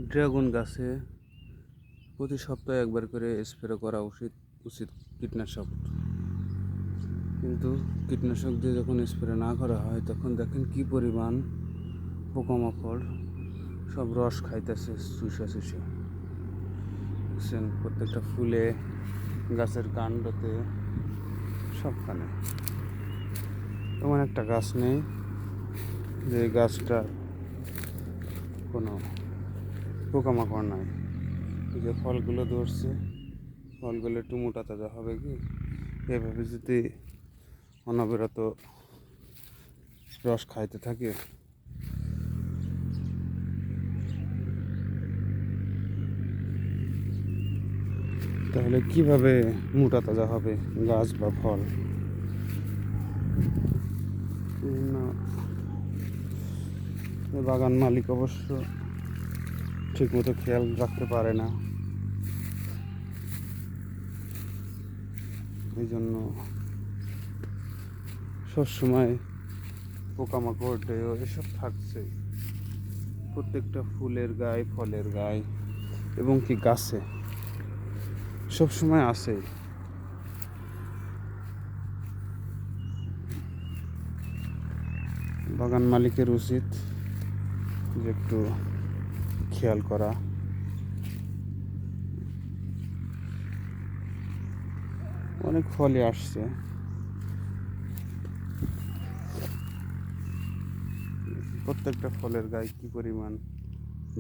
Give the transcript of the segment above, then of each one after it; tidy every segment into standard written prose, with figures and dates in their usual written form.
Dragon গাছে প্রতি সপ্তাহে একবার করে স্প্রে করা উচিত কীটনাশক। কিন্তু কীটনাশক দিয়ে যখন স্প্রে না করা হয় তখন দেখেন কি পরিমাণ পোকামাকড় সব রস খাইতেছে চুষে চুষে। দেখছেন প্রত্যেকটা ফুলে, গাছের কাণ্ডতে, সবখানে। এমন একটা গাছ নেই যে গাছটা কোনো পোকামাকড় নাই। এই যে ফলগুলো ধরছে, ফলগুলো একটু মোটা তাজা হবে কি, এভাবে যদি অনবরত রস খাইতে থাকে তাহলে কিভাবে মোটা তাজা হবে গাছ বা ফল। বিভিন্ন বাগান মালিক অবশ্য ঠিকমতো খেয়াল রাখতে পারে না, এই জন্য সবসময় পোকামাকড় ডেও এসব থাকছে প্রত্যেকটা ফুলের গায়ে, ফলের গায়ে, এবং কি গাছে সবসময় আছে। বাগান মালিকের উচিত যে একটু খেয়াল করা। অনেক ফলই আসছে, প্রত্যেকটা ফলের গায়ে কি পরিমাণ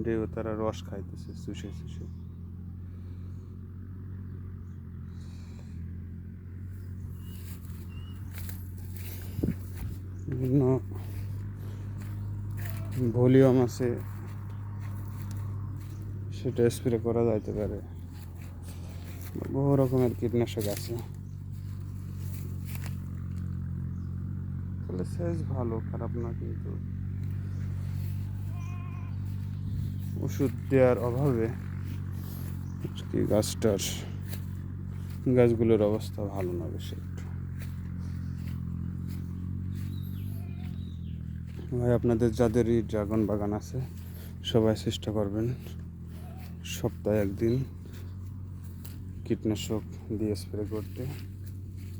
ডেও তারা রস খাইতেছে চুষে চুষে। বিভিন্ন ভলিউম আছে, সেটা স্প্রে করা যাইতে পারে। বহু রকমের কীটনাশক আছে। তাহলে সাইজ ভালো, খারাপ না, কিন্তু ওষুধ দেওয়ার অভাবে কি গাছগুলোর অবস্থা ভালো না বেশি একটু। ভাই, আপনাদের যাদেরই ড্রাগন বাগান আছে সবাই চেষ্টা করবেন সপ্তাহে একদিন কীটনাশক দিয়ে স্প্রে করতে।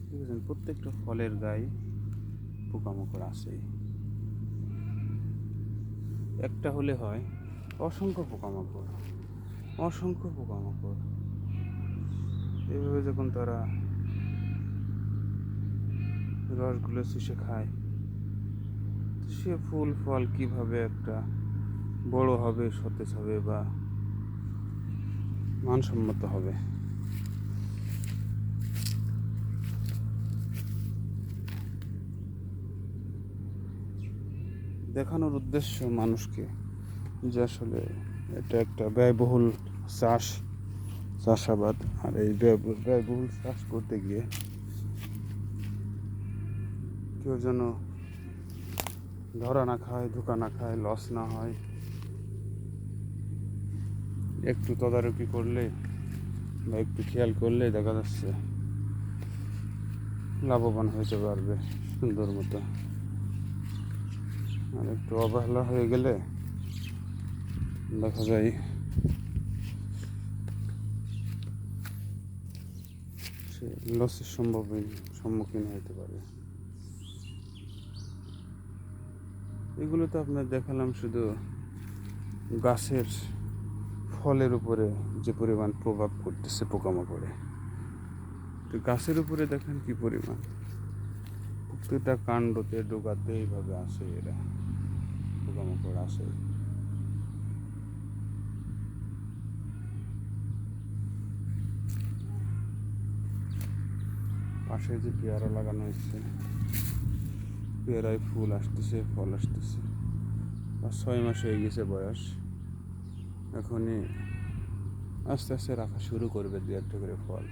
বুঝলেন, প্রত্যেকটা ফলের গায়ে পোকামাকড় আসেই, একটা হলে হয় অসংখ্য পোকামাকড়, অসংখ্য পোকামাকড়। এইভাবে যখন তারা রসগুলো চুষে খায়, সে ফুল ফল কিভাবে একটা বড় হবে, সতেজ হবে বা মানসম্মত হবে। দেখানোর উদ্দেশ্য মানুষকে যে আসলে এটা একটা ব্যয়বহুল চাষাবাদ, আর এই ব্যয়বহুল চাষ করতে গিয়ে কেউ যেন ধরা না খায়, ধোকা না খায়, লস না হয়। একটু তদারকি করলে বা একটু খেয়াল করলে দেখা যাচ্ছে লাভবান হতে পারবে সুন্দর মতো। আর একটু অবহেলা হয়ে গেলে দেখা যায় সে লসের সম্মুখীন হতে পারে। এগুলো তো আপনার দেখালাম শুধু গাছের ফলের উপরে যে পরিমাণ প্রভাব পড়তেছে পোকামাকড়ে। তো গাছের উপরে দেখেন কি পরিমাণ, প্রত্যেকটা কাণ্ডতে ডোকাতে এইভাবে আসে, এরা পোকামাকড় আসে। পাশে যে পেয়ারা লাগানো হয়েছে, পেয়ারায় ফুল আসতেছে, ফল আসতেছে। 5-6 মাস হয়ে গেছে বয়স, এখনই আস্তে আস্তে রাখা শুরু করবে 2-1টা করে ফল।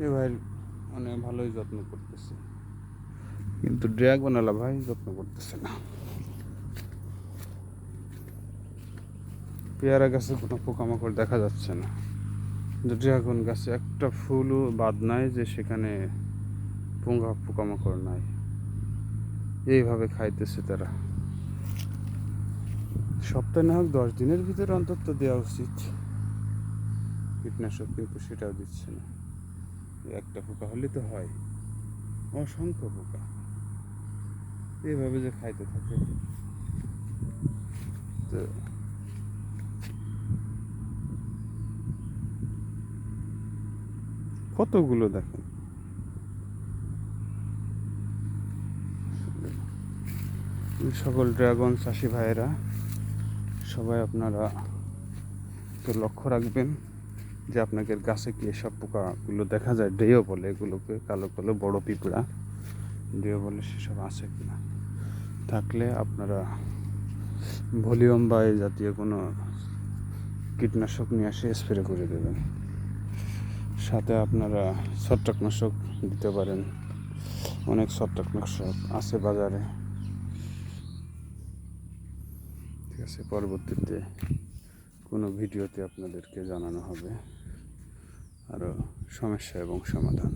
এ ভাই অনেক ভালোই যত্ন করতেছে, কিন্তু ড্রাগনওয়ালা ভাই যত্ন করতেছে না। পেয়ারা গাছে কোনো পোকামাকড় দেখা যাচ্ছে না, ড্রাগন গাছে একটা ফুলও বাদ নাই যে সেখানে পোকামাকড় নাই। এইভাবে খাইতেছে তারা। সপ্তাহে না হোক 10 দিনের ভিতরে অন্তত দেওয়া উচিত কীটনাশক, কিন্তু সেটাও দিচ্ছে না। একটা পোকা হলে তো হয়, অসংখ্য পোকা এভাবে যে খাইতে থাকে। তো কতগুলো দেখেন। সকল ড্রাগন চাষি ভাইয়েরা সবাই আপনারা তো লক্ষ্য রাখবেন যে আপনাদের গাছে কি এসব পোকাগুলো দেখা যায়, ডেও বলে এগুলোকে, কালো কালো বড় পিঁপড়া ডেও বলে, সেসব আছে কিনা। থাকলে আপনারা ভলিউম বা এই জাতীয় কোনো কীটনাশক নিয়ে এসে স্প্রে করে দেবেন। সাথে আপনারা ছত্রাকনাশক দিতে পারেন, অনেক ছত্রাকনাশক আছে বাজারে। ঠিক আছে, পরবর্তীতে কোনো ভিডিওতে আপনাদেরকে জানানো হবে আরও সমস্যা এবং সমাধান।